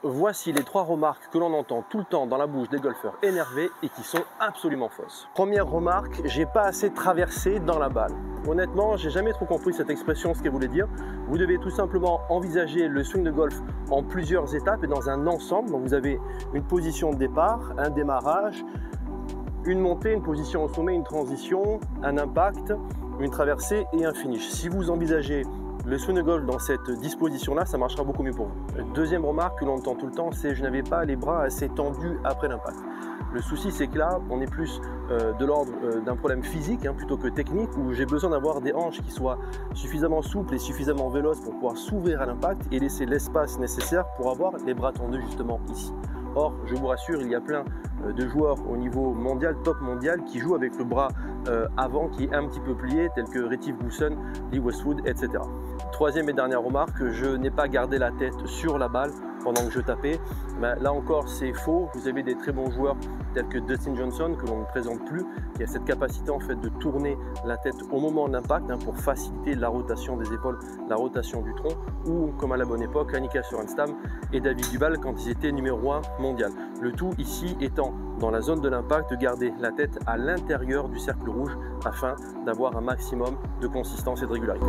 Voici les 3 remarques que l'on entend tout le temps dans la bouche des golfeurs énervés et qui sont absolument fausses. Première remarque, j'ai pas assez traversé dans la balle. Honnêtement, j'ai jamais trop compris cette expression, ce qu'elle voulait dire. Vous devez tout simplement envisager le swing de golf en plusieurs étapes et dans un ensemble. Donc vous avez une position de départ, un démarrage, une montée, une position au sommet, une transition, un impact, une traversée et un finish. Si vous envisagez le swing de golf dans cette disposition-là, ça marchera beaucoup mieux pour vous. Deuxième remarque que l'on entend tout le temps, c'est je n'avais pas les bras assez tendus après l'impact. Le souci, c'est que là, on est plus de l'ordre d'un problème physique plutôt que technique, où j'ai besoin d'avoir des hanches qui soient suffisamment souples et suffisamment véloces pour pouvoir s'ouvrir à l'impact et laisser l'espace nécessaire pour avoir les bras tendus justement ici. Or, je vous rassure, il y a plein de joueurs au niveau mondial, top mondial, qui jouent avec le bras avant qui est un petit peu plié, tels que Retief Goosen, Lee Westwood, etc. Troisième et dernière remarque, je n'ai pas gardé la tête sur la balle pendant que je tapais. Ben, là encore, c'est faux. Vous avez des très bons joueurs tels que Dustin Johnson, que l'on ne présente plus, qui a cette capacité en fait de tourner la tête au moment de l'impact pour faciliter la rotation des épaules, la rotation du tronc, ou comme à la bonne époque, Annika Sorenstam et David Duval quand ils étaient numéro 1 mondial. Le tout ici étant dans la zone de l'impact de garder la tête à l'intérieur du cercle rouge afin d'avoir un maximum de consistance et de régularité.